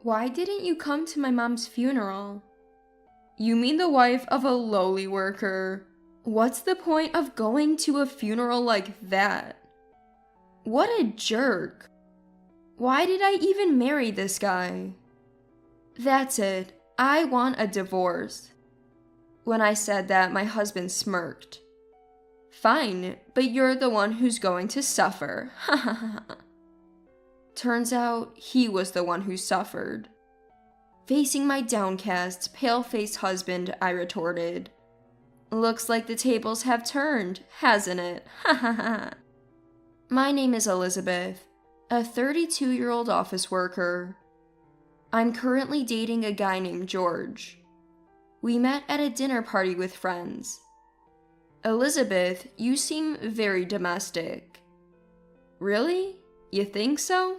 Why didn't you come to my mom's funeral? You mean the wife of a lowly worker? What's the point of going to a funeral like that? What a jerk. Why did I even marry this guy? That's it. I want a divorce. When I said that, my husband smirked. Fine, but you're the one who's going to suffer. Ha ha ha. Turns out he was the one who suffered. Facing my downcast, pale-faced husband, I retorted. Looks like the tables have turned, hasn't it? Ha ha ha. My name is Elizabeth, a 32-year-old office worker. I'm currently dating a guy named George. We met at a dinner party with friends. Elizabeth, you seem very domestic. Really? You think so?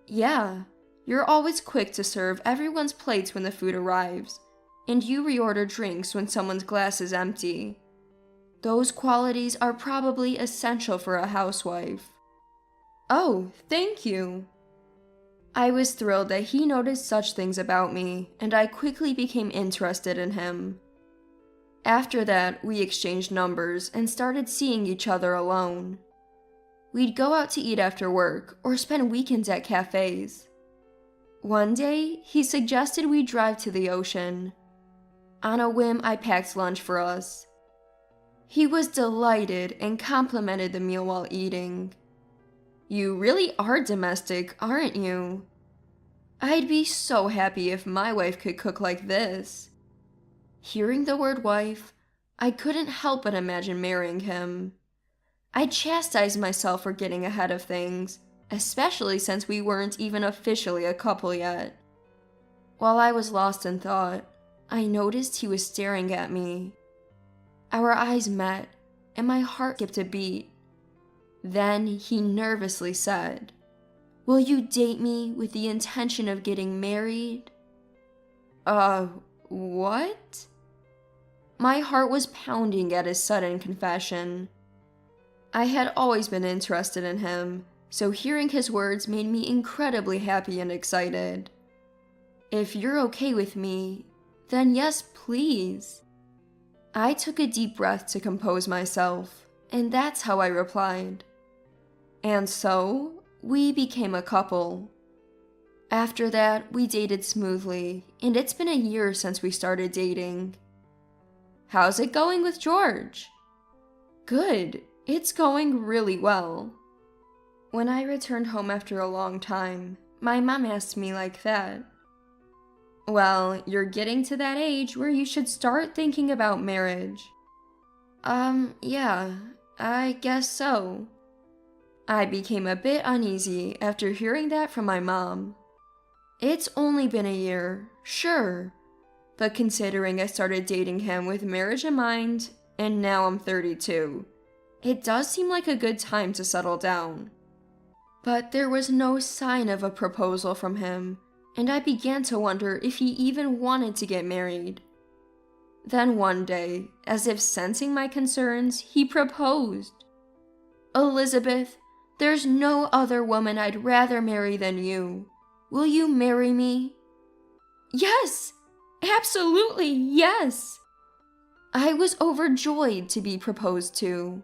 Yeah, you're always quick to serve everyone's plates when the food arrives, and you reorder drinks when someone's glass is empty. Those qualities are probably essential for a housewife. Oh, thank you. I was thrilled that he noticed such things about me, and I quickly became interested in him. After that, we exchanged numbers and started seeing each other alone. We'd go out to eat after work or spend weekends at cafes. One day, he suggested we drive to the ocean. On a whim, I packed lunch for us. He was delighted and complimented the meal while eating. You really are domestic, aren't you? I'd be so happy if my wife could cook like this. Hearing the word wife, I couldn't help but imagine marrying him. I chastised myself for getting ahead of things, especially since we weren't even officially a couple yet. While I was lost in thought, I noticed he was staring at me. Our eyes met, and my heart skipped a beat. Then he nervously said, "Will you date me with the intention of getting married?" What? My heart was pounding at his sudden confession. I had always been interested in him, so hearing his words made me incredibly happy and excited. If you're okay with me, then yes, please. I took a deep breath to compose myself, and that's how I replied. And so, we became a couple. After that, we dated smoothly, and it's been a year since we started dating. How's it going with George? Good, it's going really well. When I returned home after a long time, my mom asked me like that. Well, you're getting to that age where you should start thinking about marriage. Yeah, I guess so. I became a bit uneasy after hearing that from my mom. It's only been a year, sure, but considering I started dating him with marriage in mind, and now I'm 32, it does seem like a good time to settle down. But there was no sign of a proposal from him, and I began to wonder if he even wanted to get married. Then one day, as if sensing my concerns, he proposed. Elizabeth, there's no other woman I'd rather marry than you. Will you marry me? Yes! Absolutely, yes! I was overjoyed to be proposed to.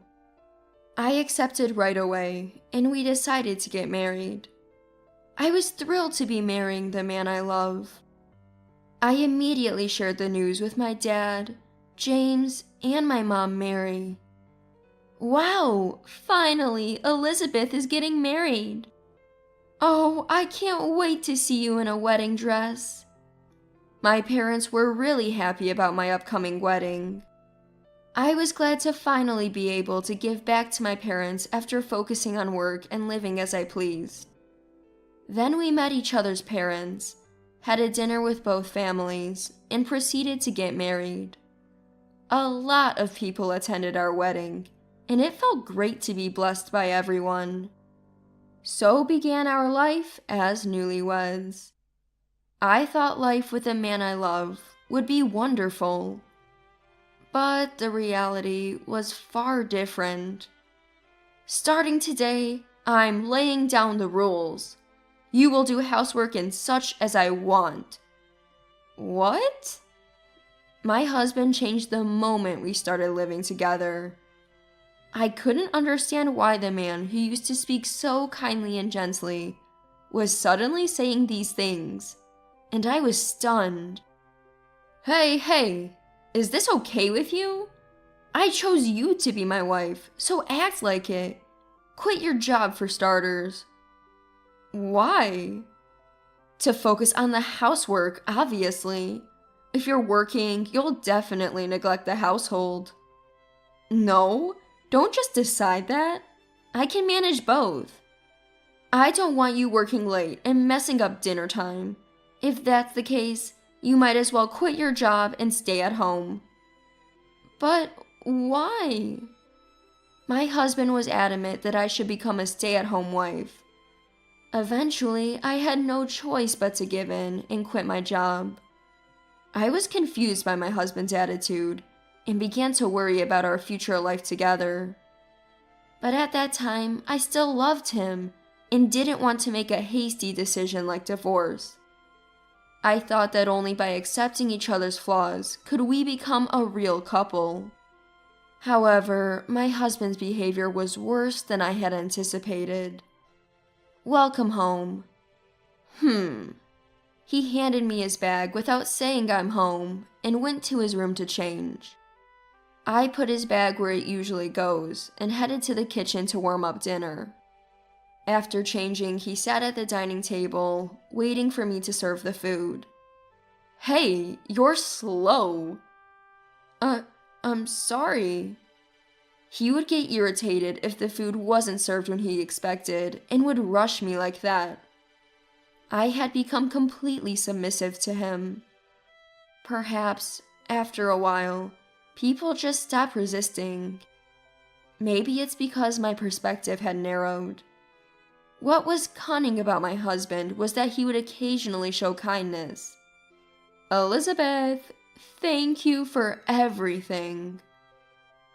I accepted right away, and we decided to get married. I was thrilled to be marrying the man I love. I immediately shared the news with my dad, James, and my mom, Mary. Wow, finally, Elizabeth is getting married. Oh, I can't wait to see you in a wedding dress. My parents were really happy about my upcoming wedding. I was glad to finally be able to give back to my parents after focusing on work and living as I pleased. Then we met each other's parents, had a dinner with both families, and proceeded to get married. A lot of people attended our wedding, and it felt great to be blessed by everyone. So began our life as newlyweds. I thought life with the man I love would be wonderful. But the reality was far different. Starting today, I'm laying down the rules. You will do housework and such as I want. What? My husband changed the moment we started living together. I couldn't understand why the man who used to speak so kindly and gently was suddenly saying these things, and I was stunned. Hey, is this okay with you? I chose you to be my wife, so act like it. Quit your job for starters. Why? To focus on the housework, obviously. If you're working, you'll definitely neglect the household. No, don't just decide that. I can manage both. I don't want you working late and messing up dinner time. If that's the case, you might as well quit your job and stay at home. But why? My husband was adamant that I should become a stay-at-home wife. Eventually, I had no choice but to give in and quit my job. I was confused by my husband's attitude and began to worry about our future life together. But at that time, I still loved him and didn't want to make a hasty decision like divorce. I thought that only by accepting each other's flaws could we become a real couple. However, my husband's behavior was worse than I had anticipated. Welcome home. He handed me his bag without saying I'm home and went to his room to change. I put his bag where it usually goes and headed to the kitchen to warm up dinner. After changing, he sat at the dining table, waiting for me to serve the food. Hey, you're slow. I'm sorry. He would get irritated if the food wasn't served when he expected and would rush me like that. I had become completely submissive to him. Perhaps, after a while, people just stopped resisting. Maybe it's because my perspective had narrowed. What was cunning about my husband was that he would occasionally show kindness. Elizabeth, thank you for everything.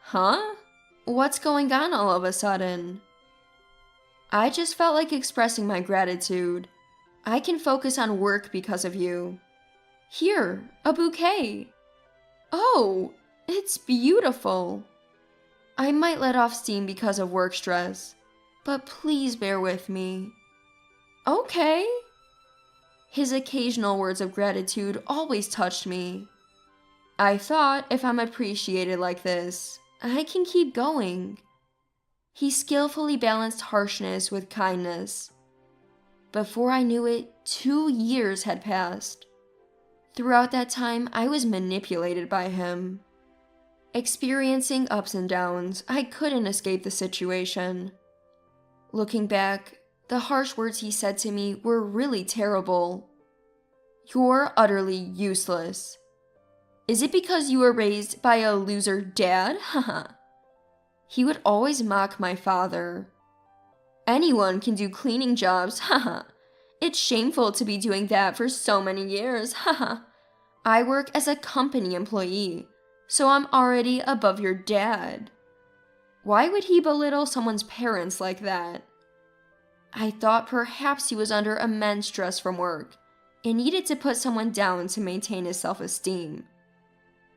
Huh? What's going on all of a sudden? I just felt like expressing my gratitude. I can focus on work because of you. Here, a bouquet. Oh, it's beautiful. I might let off steam because of work stress, but please bear with me. Okay. His occasional words of gratitude always touched me. I thought if I'm appreciated like this, I can keep going. He skillfully balanced harshness with kindness. Before I knew it, 2 years had passed. Throughout that time, I was manipulated by him. Experiencing ups and downs, I couldn't escape the situation. Looking back, the harsh words he said to me were really terrible. You're utterly useless. Is it because you were raised by a loser dad? Haha. He would always mock my father. Anyone can do cleaning jobs, haha. It's shameful to be doing that for so many years, haha. I work as a company employee, so I'm already above your dad. Why would he belittle someone's parents like that? I thought perhaps he was under immense stress from work and needed to put someone down to maintain his self-esteem.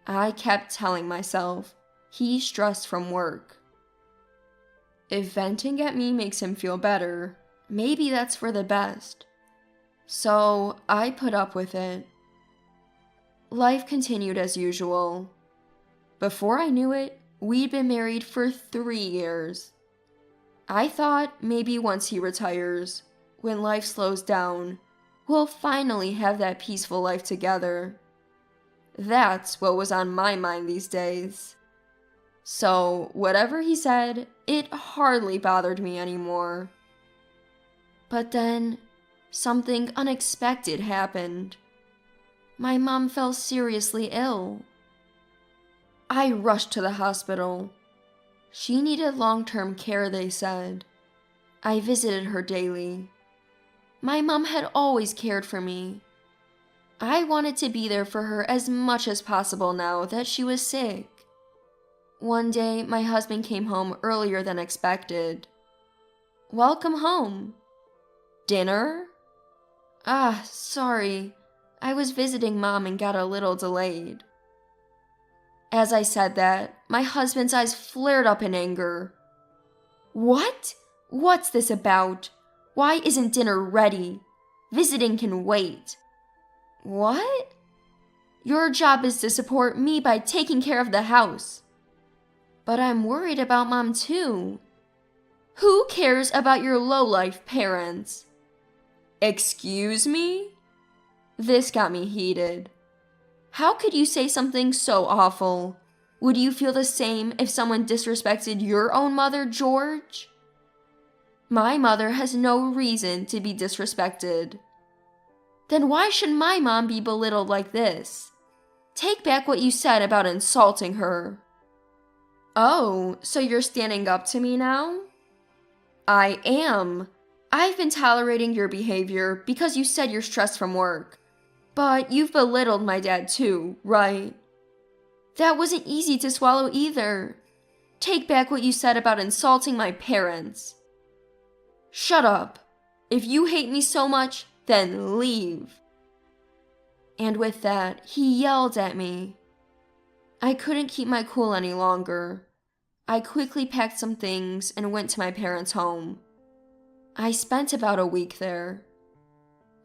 I kept telling myself, he's stressed from work. If venting at me makes him feel better, maybe that's for the best. So I put up with it. Life continued as usual. Before I knew it, we'd been married for 3 years. I thought maybe once he retires, when life slows down, we'll finally have that peaceful life together. That's what was on my mind these days. So, whatever he said, it hardly bothered me anymore. But then, something unexpected happened. My mom fell seriously ill. I rushed to the hospital. She needed long-term care, they said. I visited her daily. My mom had always cared for me. I wanted to be there for her as much as possible now that she was sick. One day, my husband came home earlier than expected. Welcome home. Dinner? Sorry. I was visiting Mom and got a little delayed. As I said that, my husband's eyes flared up in anger. What? What's this about? Why isn't dinner ready? Visiting can wait. What? Your job is to support me by taking care of the house. But I'm worried about Mom too. Who cares about your lowlife parents? Excuse me? This got me heated. How could you say something so awful? Would you feel the same if someone disrespected your own mother, George? My mother has no reason to be disrespected. Then why should my mom be belittled like this? Take back what you said about insulting her. Oh, so you're standing up to me now? I am. I've been tolerating your behavior because you said you're stressed from work. But you've belittled my dad too, right? That wasn't easy to swallow either. Take back what you said about insulting my parents. Shut up. If you hate me so much, then leave. And with that, he yelled at me. I couldn't keep my cool any longer. I quickly packed some things and went to my parents' home. I spent about a week there.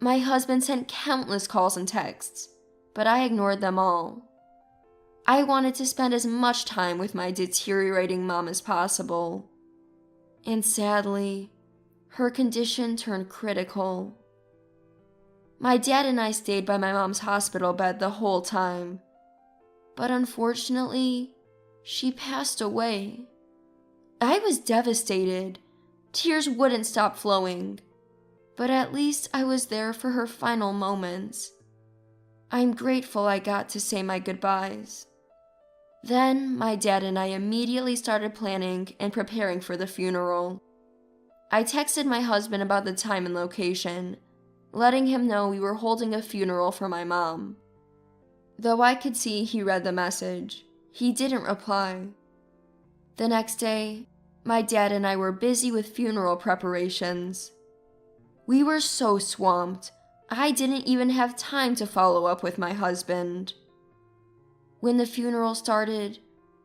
My husband sent countless calls and texts, but I ignored them all. I wanted to spend as much time with my deteriorating mom as possible. And sadly, her condition turned critical. My dad and I stayed by my mom's hospital bed the whole time. But unfortunately, she passed away. I was devastated. Tears wouldn't stop flowing. But at least I was there for her final moments. I'm grateful I got to say my goodbyes. Then my dad and I immediately started planning and preparing for the funeral. I texted my husband about the time and location, letting him know we were holding a funeral for my mom. Though I could see he read the message, he didn't reply. The next day, my dad and I were busy with funeral preparations. We were so swamped, I didn't even have time to follow up with my husband. When the funeral started,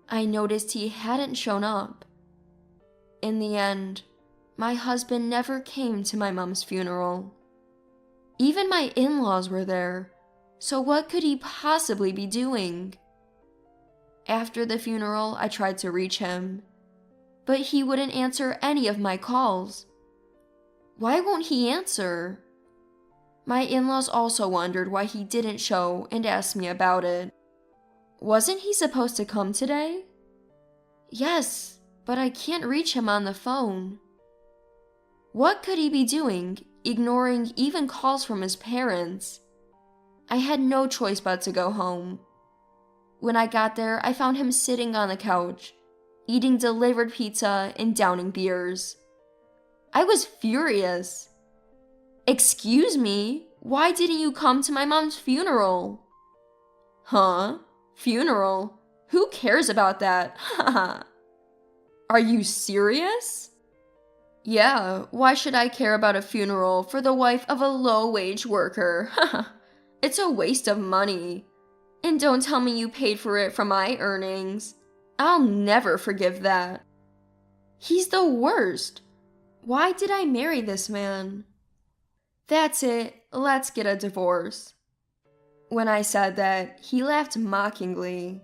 I noticed he hadn't shown up. In the end, my husband never came to my mom's funeral. Even my in-laws were there, so what could he possibly be doing? After the funeral, I tried to reach him, but he wouldn't answer any of my calls. Why won't he answer? My in-laws also wondered why he didn't show and asked me about it. Wasn't he supposed to come today? Yes, but I can't reach him on the phone. What could he be doing, ignoring even calls from his parents? I had no choice but to go home. When I got there, I found him sitting on the couch, eating delivered pizza and downing beers. I was furious. Excuse me, why didn't you come to my mom's funeral? Huh? Funeral? Who cares about that? Haha. Are you serious? Yeah, why should I care about a funeral for the wife of a low-wage worker? Haha. It's a waste of money. And don't tell me you paid for it from my earnings. I'll never forgive that. He's the worst. Why did I marry this man? That's it, let's get a divorce. When I said that, he laughed mockingly.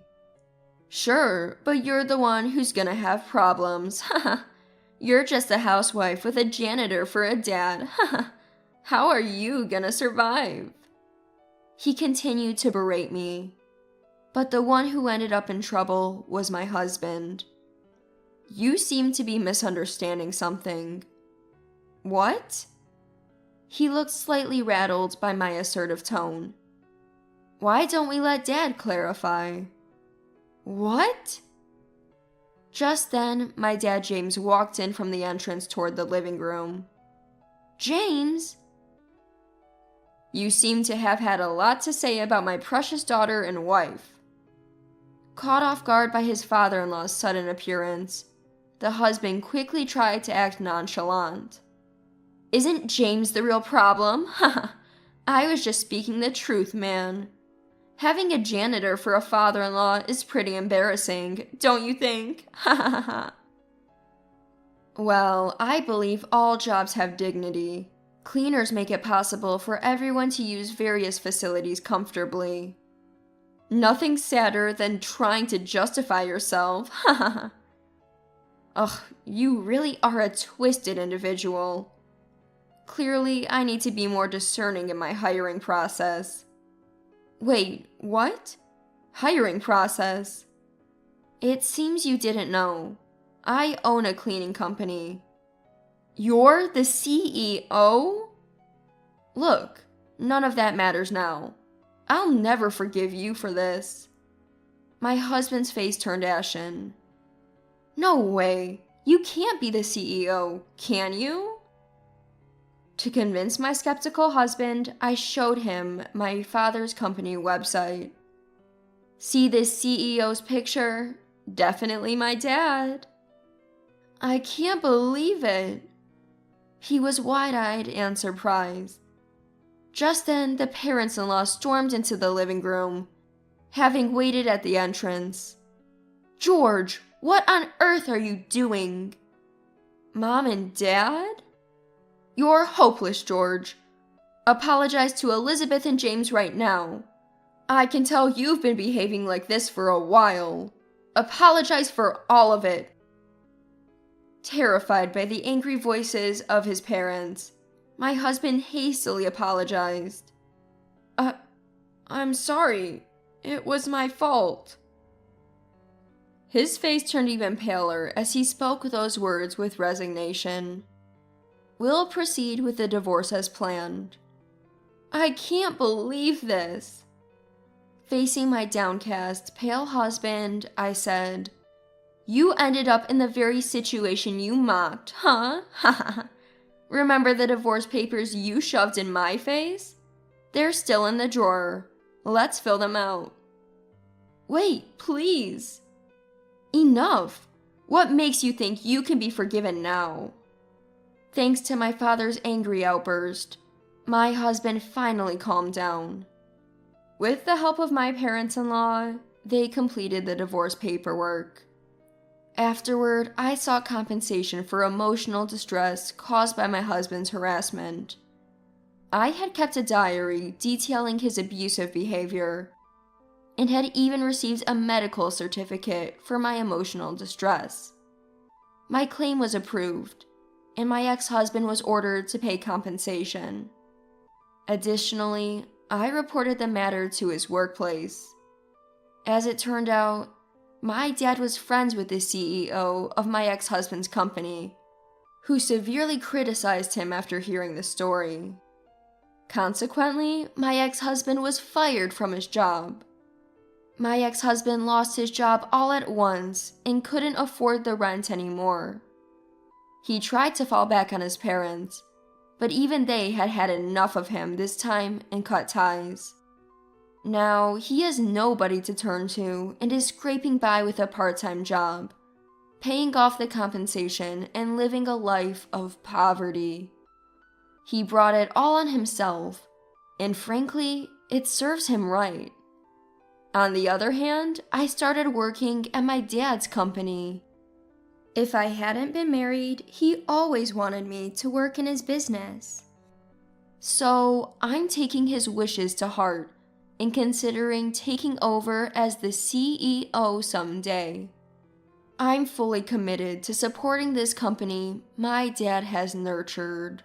Sure, but you're the one who's gonna have problems. Haha. You're just a housewife with a janitor for a dad. Haha. How are you gonna survive? He continued to berate me. But the one who ended up in trouble was my husband. You seem to be misunderstanding something. What? He looked slightly rattled by my assertive tone. Why don't we let Dad clarify? What? Just then, my dad James walked in from the entrance toward the living room. James? You seem to have had a lot to say about my precious daughter and wife. Caught off guard by his father-in-law's sudden appearance, the husband quickly tried to act nonchalant. Isn't James the real problem? Haha. I was just speaking the truth, man. Having a janitor for a father-in-law is pretty embarrassing, don't you think? Ha ha ha. Well, I believe all jobs have dignity. Cleaners make it possible for everyone to use various facilities comfortably. Nothing sadder than trying to justify yourself. Ha ha ha. Ugh, you really are a twisted individual. Clearly, I need to be more discerning in my hiring process. Wait, what? Hiring process? It seems you didn't know. I own a cleaning company. You're the CEO? Look, none of that matters now. I'll never forgive you for this. My husband's face turned ashen. No way. You can't be the CEO, can you? To convince my skeptical husband, I showed him my father's company website. See this CEO's picture? Definitely my dad. I can't believe it. He was wide-eyed and surprised. Just then, the parents-in-law stormed into the living room, having waited at the entrance. George, what on earth are you doing? Mom and Dad? You're hopeless, George. Apologize to Elizabeth and James right now. I can tell you've been behaving like this for a while. Apologize for all of it. Terrified by the angry voices of his parents, my husband hastily apologized. I'm sorry. It was my fault. His face turned even paler as he spoke those words with resignation. We'll proceed with the divorce as planned. I can't believe this. Facing my downcast, pale husband, I said, You ended up in the very situation you mocked, huh? Ha ha ha. Remember the divorce papers you shoved in my face? They're still in the drawer. Let's fill them out. Wait, please. Enough. What makes you think you can be forgiven now? Thanks to my father's angry outburst, my husband finally calmed down. With the help of my parents-in-law, they completed the divorce paperwork. Afterward, I sought compensation for emotional distress caused by my husband's harassment. I had kept a diary detailing his abusive behavior, and had even received a medical certificate for my emotional distress. My claim was approved, and my ex-husband was ordered to pay compensation. Additionally, I reported the matter to his workplace. As it turned out, my dad was friends with the CEO of my ex-husband's company, who severely criticized him after hearing the story. Consequently, my ex-husband was fired from his job. My ex-husband lost his job all at once and couldn't afford the rent anymore. He tried to fall back on his parents, but even they had had enough of him this time and cut ties. Now, he has nobody to turn to and is scraping by with a part-time job, paying off the compensation and living a life of poverty. He brought it all on himself, and frankly, it serves him right. On the other hand, I started working at my dad's company. If I hadn't been married, he always wanted me to work in his business. So, I'm taking his wishes to heart and considering taking over as the CEO someday. I'm fully committed to supporting this company my dad has nurtured.